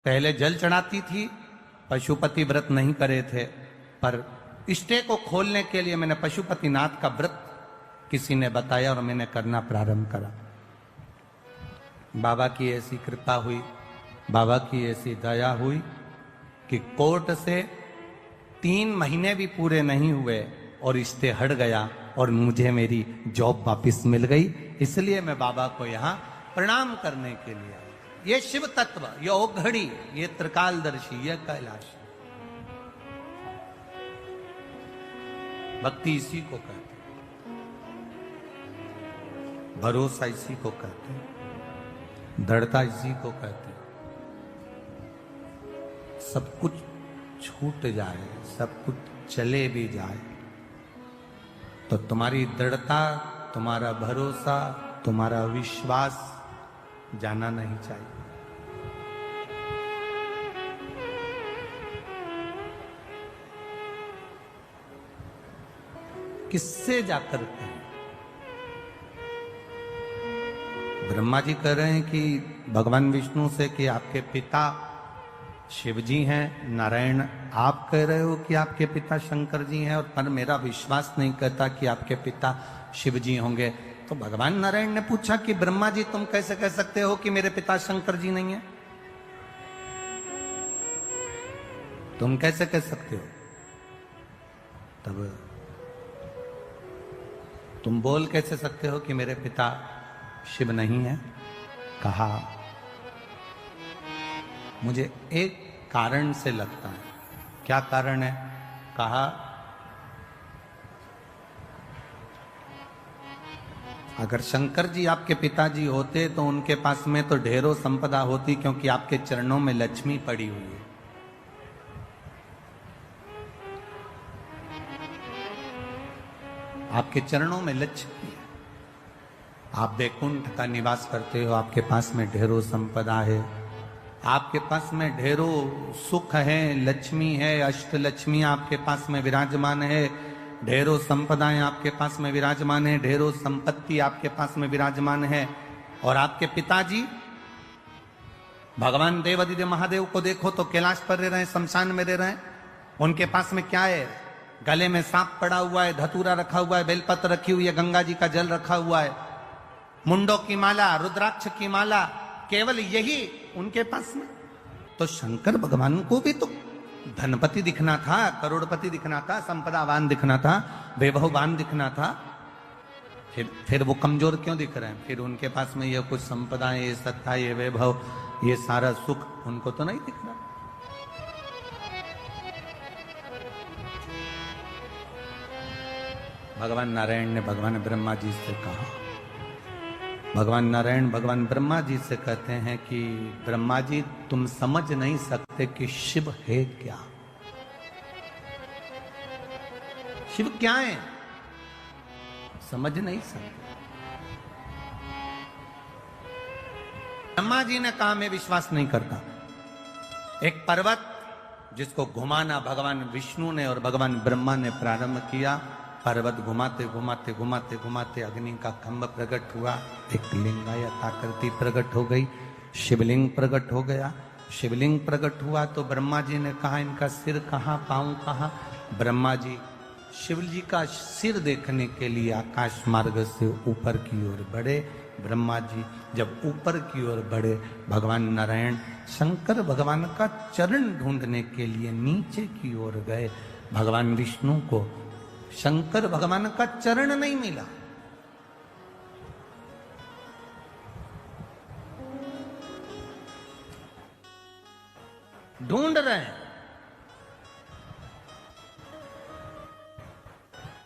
पहले जल चढ़ाती थी, पशुपति व्रत नहीं करे थे, पर इष्टे को खोलने के लिए मैंने पशुपतिनाथ का व्रत किसी ने बताया और मैंने करना प्रारंभ करा। बाबा की ऐसी कृपा हुई, बाबा की ऐसी दया हुई कि कोर्ट से 3 महीने भी पूरे नहीं हुए और इष्टे हट गया और मुझे मेरी जॉब वापस मिल गई। इसलिए मैं बाबा को यहाँ प्रणाम करने के लिए आया। ये शिव तत्व, ये औघड़ी, ये त्रिकालदर्शी, ये कैलाश, भक्ति इसी को कहते हैं, भरोसा इसी को कहते हैं, दृढ़ता इसी को कहते हैं। सब कुछ छूट जाए, सब कुछ चले भी जाए, तो तुम्हारी दृढ़ता, तुम्हारा भरोसा, तुम्हारा विश्वास जाना नहीं चाहिए। किससे जाकर कहें? ब्रह्मा जी कह रहे हैं कि भगवान विष्णु से कि आपके पिता शिव जी हैं, नारायण आप कह रहे हो कि आपके पिता शंकर जी हैं, और पर मेरा विश्वास नहीं करता कि आपके पिता शिव जी होंगे। तो भगवान नारायण ने पूछा कि ब्रह्मा जी तुम कैसे कह सकते हो कि मेरे पिता शंकर जी नहीं है? तुम कैसे कह सकते हो? तब तुम बोल कैसे सकते हो कि मेरे पिता शिव नहीं है? कहा मुझे एक कारण से लगता है। क्या कारण है? कहा अगर शंकर जी आपके पिताजी होते तो उनके पास में तो ढेरों संपदा होती, क्योंकि आपके चरणों में लक्ष्मी पड़ी हुई है। आपके चरणों में लक्ष्मी है, आप वैकुंठ का निवास करते हो, आपके पास में ढेरों संपदा है, आपके पास में ढेरों सुख है, लक्ष्मी है, अष्टलक्ष्मी आपके पास में विराजमान है, ढेरों संपदाएं आपके पास में विराजमान है, ढेरों संपत्ति आपके पास में विराजमान है। और आपके पिताजी भगवान देवादिदेव महादेव को देखो तो कैलाश पर रह रहे हैं, शमशान में रह रहे हैं। उनके पास में क्या है? गले में सांप पड़ा हुआ है, धतूरा रखा हुआ है, बेलपत्र रखी हुई है, गंगा जी का जल रखा हुआ है, मुंडों की माला, रुद्राक्ष की माला, केवल यही उनके पास में। तो शंकर भगवान को भी तो धनपति दिखना था, करोड़पति दिखना था, संपदावान दिखना था, वैभववान दिखना था। फिर वो कमजोर क्यों दिख रहे हैं? फिर उनके पास में ये कुछ संपदाएं, ये सत्ता, ये वैभव, ये सारा सुख उनको तो नहीं दिख रहा। भगवान नारायण ने भगवान ब्रह्मा जी से कहा, भगवान नारायण भगवान ब्रह्मा जी से कहते हैं कि ब्रह्मा जी तुम समझ नहीं सकते कि शिव है क्या। शिव क्या है समझ नहीं सकते। ब्रह्मा जी ने कहा मैं विश्वास नहीं करता। एक पर्वत जिसको घुमाना भगवान विष्णु ने और भगवान ब्रह्मा ने प्रारंभ किया, पर्वत घुमाते घुमाते घुमाते घुमाते अग्नि का खंभ प्रकट हुआ, एक लिंगायत आकृति प्रकट हो गई, शिवलिंग प्रकट हो गया। शिवलिंग प्रकट हुआ तो ब्रह्मा जी ने कहा इनका सिर कहाँ, पांव कहाँ? ब्रह्मा जी शिव जी का सिर देखने के लिए आकाश मार्ग से ऊपर की ओर बढ़े। ब्रह्मा जी जब ऊपर की ओर बढ़े, भगवान नारायण शंकर भगवान का चरण ढूंढने के लिए नीचे की ओर गए। भगवान विष्णु को शंकर भगवान का चरण नहीं मिला। ढूंढ रहे हैं।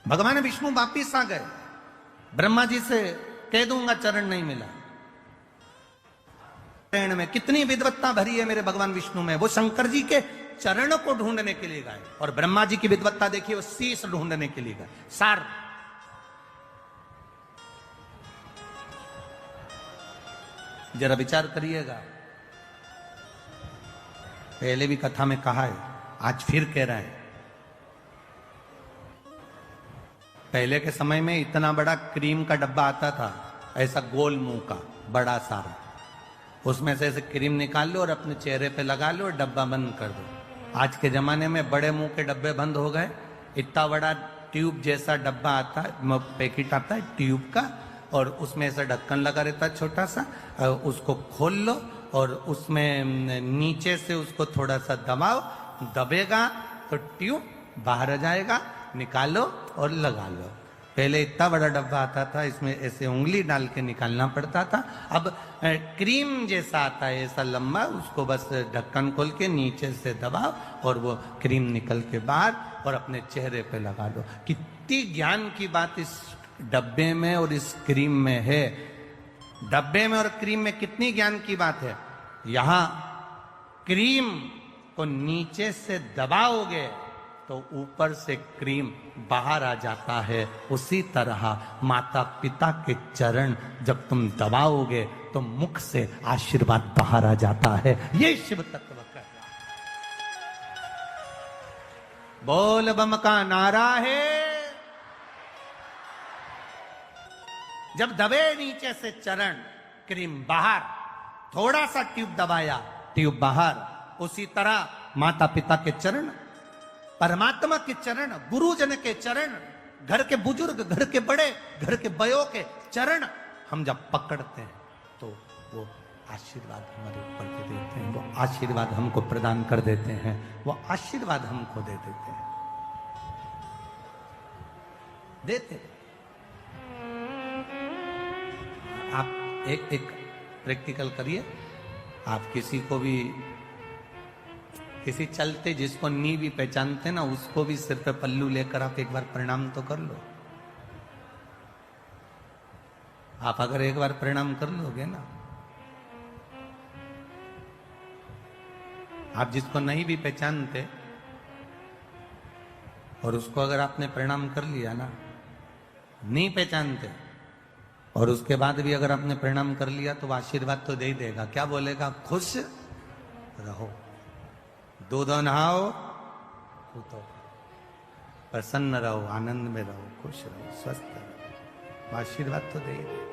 भगवान विष्णु वापिस आ गए। ब्रह्मा जी से कह दूंगा चरण नहीं मिला। चरण में कितनी विद्वत्ता भरी है मेरे भगवान विष्णु में। वो शंकर जी के चरण को ढूंढने के लिए गए, और ब्रह्मा जी की विद्वत्ता देखिए, वो शीश ढूंढने के लिए गए। सार जरा विचार करिएगा। पहले भी कथा में कहा है, आज फिर कह रहे हैं। पहले के समय में इतना बड़ा क्रीम का डब्बा आता था, ऐसा गोल मुंह का बड़ा सारा, उसमें से ऐसे क्रीम निकाल लो और अपने चेहरे पे लगा लो और डब्बा बंद कर दो। आज के जमाने में बड़े मुंह के डब्बे बंद हो गए, इतना बड़ा ट्यूब जैसा डब्बा आता है, पैकेट आता है ट्यूब का, और उसमें ऐसा ढक्कन लगा रहता है छोटा सा, उसको खोल लो और उसमें नीचे से उसको थोड़ा सा दबाओ, दबेगा तो ट्यूब बाहर आ जाएगा, निकालो और लगा लो। पहले इतना बड़ा डब्बा आता था, इसमें ऐसे उंगली डाल के निकालना पड़ता था। अब क्रीम जैसा आता है ऐसा लंबा, उसको बस ढक्कन खोल के नीचे से दबाओ और वो क्रीम निकल के बाहर और अपने चेहरे पे लगा दो। कितनी ज्ञान की बात इस डब्बे में और इस क्रीम में है। डब्बे में और क्रीम में कितनी ज्ञान की बात है। यहां क्रीम को नीचे से दबाओगे तो ऊपर से क्रीम बाहर आ जाता है। उसी तरह माता पिता के चरण जब तुम दबाओगे तो मुख से आशीर्वाद बाहर आ जाता है। ये शिव तत्व कर रहा है। बोल बम का नारा है। जब दबे नीचे से चरण, क्रीम बाहर, थोड़ा सा ट्यूब दबाया, ट्यूब बाहर। उसी तरह माता पिता के चरण, परमात्मा के चरण, गुरुजन के चरण, घर के बुजुर्ग, घर के बड़े, घर के बयों के चरण हम जब पकड़ते हैं तो वो आशीर्वाद हमारे ऊपर दे देते हैं, वो आशीर्वाद हमको प्रदान कर देते हैं, वो आशीर्वाद हमको दे देते हैं, देते। आप एक प्रैक्टिकल करिए। आप किसी को भी, किसी चलते जिसको नी भी पहचानते ना, उसको भी सिर पे पल्लू लेकर आप एक बार प्रणाम तो कर लो। आप अगर एक बार प्रणाम कर लोगे ना, आप जिसको नहीं भी पहचानते और उसको अगर आपने प्रणाम कर लिया ना, नहीं पहचानते और उसके बाद भी अगर आपने प्रणाम कर लिया तो आशीर्वाद तो दे ही देगा। क्या बोलेगा? खुश रहो, दूध नहाओ, तो प्रसन्न रहो, आनंद में रहो, खुश रहो, स्वस्थ रहो, आशीर्वाद तो दे ही देगा।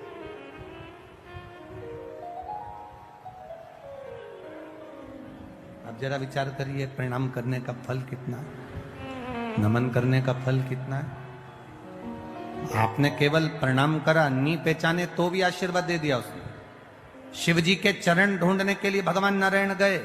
अब जरा विचार करिए, प्रणाम करने का फल कितना है, नमन करने का फल कितना है। आपने केवल प्रणाम करा, नहीं पहचाने तो भी आशीर्वाद दे दिया उसने। शिव जी के चरण ढूंढने के लिए भगवान नारायण गए,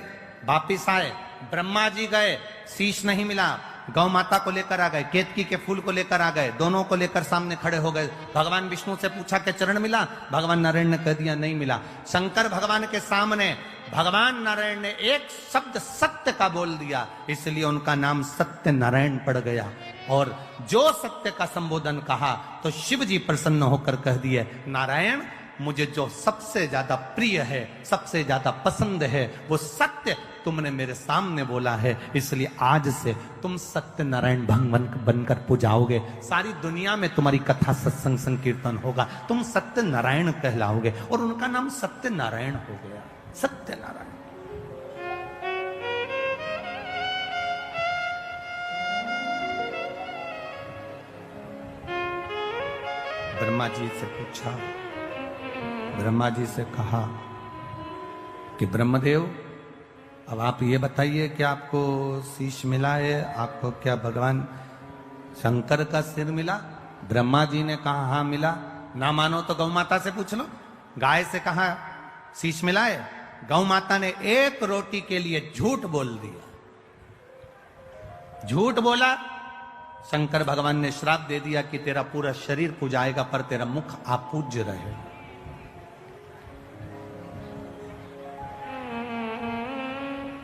वापिस आए, ब्रह्मा जी गए, शीश नहीं मिला, गौ माता को लेकर आ गए, केतकी के फूल को लेकर आ गए, दोनों को लेकर सामने खड़े हो गए। भगवान विष्णु से पूछा कि चरण मिला? भगवान नारायण ने कह दिया नहीं मिला। शंकर भगवान के सामने भगवान नारायण ने एक शब्द सत्य का बोल दिया, इसलिए उनका नाम सत्य नारायण पड़ गया। और जो सत्य का संबोधन कहा तो शिव जी प्रसन्न होकर कह दिए, नारायण मुझे जो सबसे ज्यादा प्रिय है, सबसे ज्यादा पसंद है, वो सत्य तुमने मेरे सामने बोला है, इसलिए आज से तुम सत्य नारायण भगवान बनकर पूजाओगे। सारी दुनिया में तुम्हारी कथा, सत्संग, संकीर्तन होगा, तुम सत्य नारायण कहलाओगे। और उनका नाम सत्य नारायण हो गया, सत्य नारायण। ब्रह्मा जी से पूछा, ब्रह्मा जी से कहा कि ब्रह्मदेव अब आप ये बताइए कि आपको शीश मिला है, आपको क्या भगवान शंकर का सिर मिला? ब्रह्मा जी ने कहा हाँ मिला। ना मानो तो गौ माता से पूछ लो। गाय से कहा शीश मिला है, गौ माता ने एक रोटी के लिए झूठ बोल दिया, झूठ बोला। शंकर भगवान ने श्राप दे दिया कि तेरा पूरा शरीर पूजाएगा पर तेरा मुख अपूज्य रहे।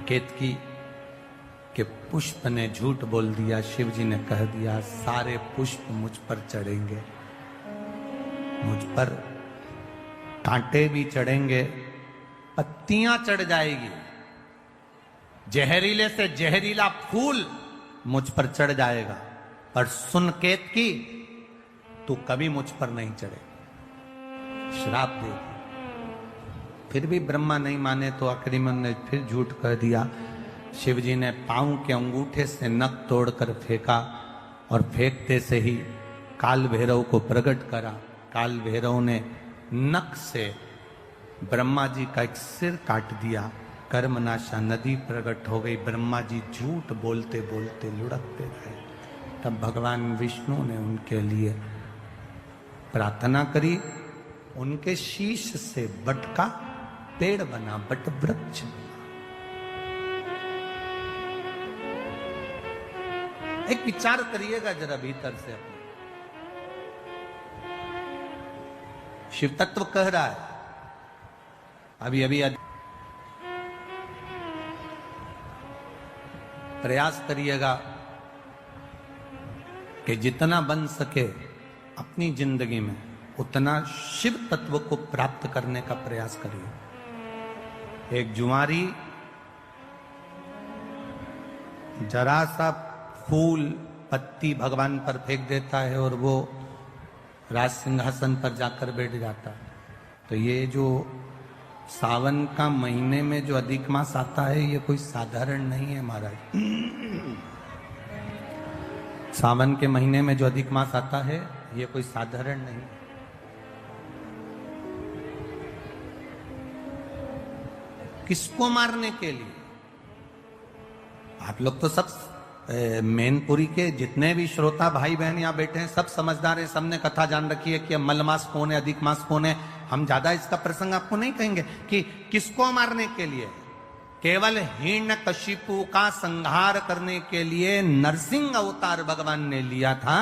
केतकी के पुष्प ने झूठ बोल दिया। शिव जी ने कह दिया सारे पुष्प मुझ पर चढ़ेंगे, मुझ पर कांटे भी चढ़ेंगे, पत्तियां चढ़ जाएगी, जहरीले से जहरीला फूल मुझ पर चढ़ जाएगा, पर सुन केतकी तू कभी मुझ पर नहीं चढ़े। श्राप दे दिया। फिर भी ब्रह्मा नहीं माने तो आखिरी में उन्होंने फिर झूठ कह दिया। शिव जी ने पांव के अंगूठे से नख तोड़कर फेंका और फेंकते से ही काल भैरव को प्रकट करा। काल भैरव ने नख से ब्रह्मा जी का एक सिर काट दिया, कर्मनाशा नदी प्रकट हो गई, ब्रह्मा जी झूठ बोलते बोलते लुढ़कते रहे। तब भगवान विष्णु ने उनके लिए प्रार्थना करी, उनके शीश से बट का पेड़ बना, बट वृक्ष बना। एक विचार करिएगा जरा भीतर से अपने। शिव तत्व कह रहा है, अभी अभी प्रयास करिएगा कि जितना बन सके अपनी जिंदगी में उतना शिव तत्व को प्राप्त करने का प्रयास करिए। एक जुआरी जरा सा फूल पत्ती भगवान पर फेंक देता है और वो राज सिंहासन पर जाकर बैठ जाता है। तो ये जो सावन का महीने में जो अधिक मास आता है, ये कोई साधारण नहीं है महाराज। सावन के महीने में जो अधिक मास आता है, ये कोई साधारण नहीं। किसको मारने के लिए? आप लोग तो सब मैनपुरी के जितने भी श्रोता भाई बहन यहाँ बैठे हैं, सब समझदार है, सबने कथा जान रखी है कि मल मास कौन है, अधिक मास कौन है। हम ज्यादा इसका प्रसंग आपको नहीं कहेंगे कि किसको मारने के लिए। केवल हिरण्यकशिपु का संहार करने के लिए नरसिंह अवतार भगवान ने लिया था।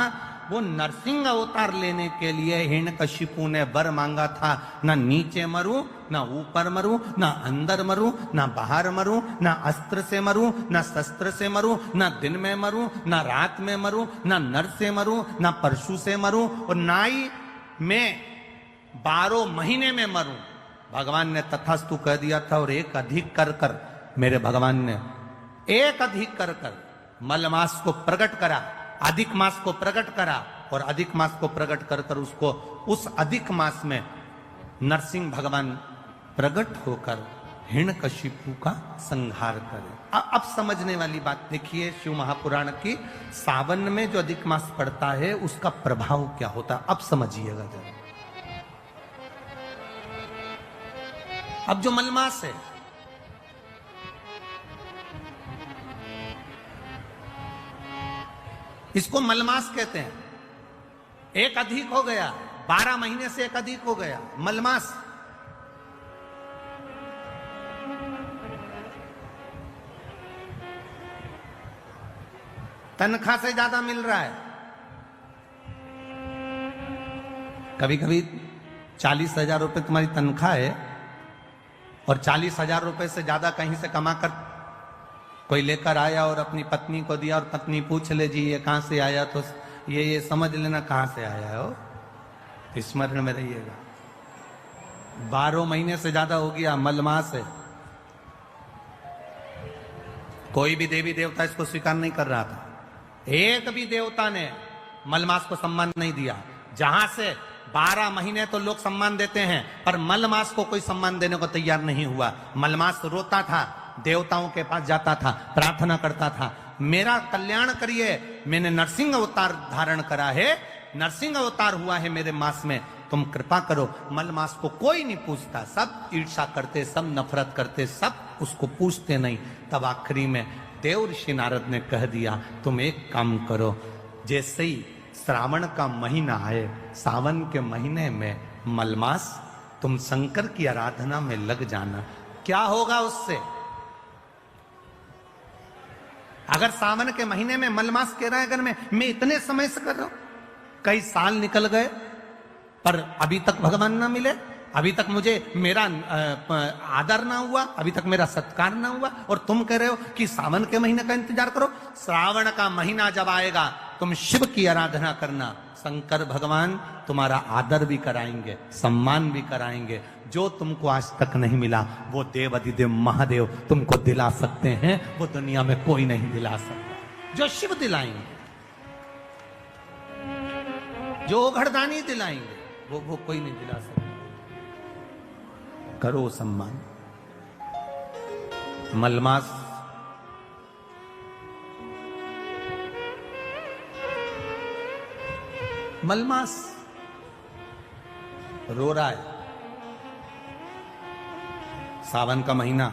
वो नरसिंह अवतार लेने के लिए हिरण्यकशिपु ने वर मांगा था, ना नीचे मरूं, ना ऊपर मरूं, ना अंदर मरूं, ना बाहर मरूं, ना अस्त्र से मरूं, ना शस्त्र से मरूं, ना दिन में मरूं, ना रात में मरूं, ना नर से मरूं, ना परशु से मरूं, और ना ही मैं 12 महीने में मरूं। भगवान ने तथास्तु कह दिया था। और एक अधिक कर कर मेरे भगवान ने एक अधिक कर कर मलमास को प्रकट करा, अधिक मास को प्रकट करा, और अधिक मास को प्रकट कर कर उसको उस अधिक मास में नरसिंह भगवान प्रकट होकर हिरण्यकशिपु का संहार करे। अब समझने वाली बात देखिए शिव महापुराण की। सावन में जो अधिक मास पड़ता है उसका प्रभाव क्या होता है, अब समझिएगा जरा। अब जो मलमास है, इसको मलमास कहते हैं। एक अधिक हो गया, 12 महीने से एक अधिक हो गया, मलमास। तनख्वाह से ज्यादा मिल रहा है। कभी कभी 40,000 रुपए तुम्हारी तनख्वाह है और 40,000 रुपए से ज्यादा कहीं से कमा कर कोई लेकर आया और अपनी पत्नी को दिया, और पत्नी पूछ ले जी ये कहां से आया, तो ये समझ लेना कहां से आया हो। स्मरण में रहिएगा। 12 महीने से ज्यादा हो गया, मलमास है। कोई भी देवी देवता इसको स्वीकार नहीं कर रहा था। एक भी देवता ने मलमास को सम्मान नहीं दिया। जहां से 12 महीने तो लोग सम्मान देते हैं, पर मलमास को कोई सम्मान देने को तैयार नहीं हुआ। मलमास रोता था, देवताओं के पास जाता था, प्रार्थना करता था, मेरा कल्याण करिए, मैंने नरसिंह अवतार धारण करा है, नरसिंह अवतार हुआ है मेरे मास में, तुम कृपा करो। मलमास को कोई नहीं पूछता, सब ईर्ष्या करते, सब नफरत करते, सब उसको पूछते नहीं। तब आखिरी में देव ऋषि नारद ने कह दिया, तुम एक काम करो, जैसे ही श्रावण का महीना आए, सावन के महीने में मलमास, तुम शंकर की आराधना में लग जाना। क्या होगा उससे? अगर सावन के महीने में मलमास कह रहा है, अगर मैं इतने समय से कर रहा हूं, कई साल निकल गए पर अभी तक भगवान ना मिले, अभी तक मुझे मेरा आदर ना हुआ, अभी तक मेरा सत्कार ना हुआ, और तुम कह रहे हो कि सावन के महीने का इंतजार करो। श्रावण का महीना जब आएगा तुम शिव की आराधना करना, शंकर भगवान तुम्हारा आदर भी कराएंगे, सम्मान भी कराएंगे। जो तुमको आज तक नहीं मिला वो देव अधिदेव महादेव तुमको दिला सकते हैं, वो दुनिया में कोई नहीं दिला सकता। जो शिव दिलाएंगे, जो ओघड़दानी दिलाएंगे, वो कोई नहीं दिला सकता। करो सम्मान। मलमास मलमास रो रहा है, सावन का महीना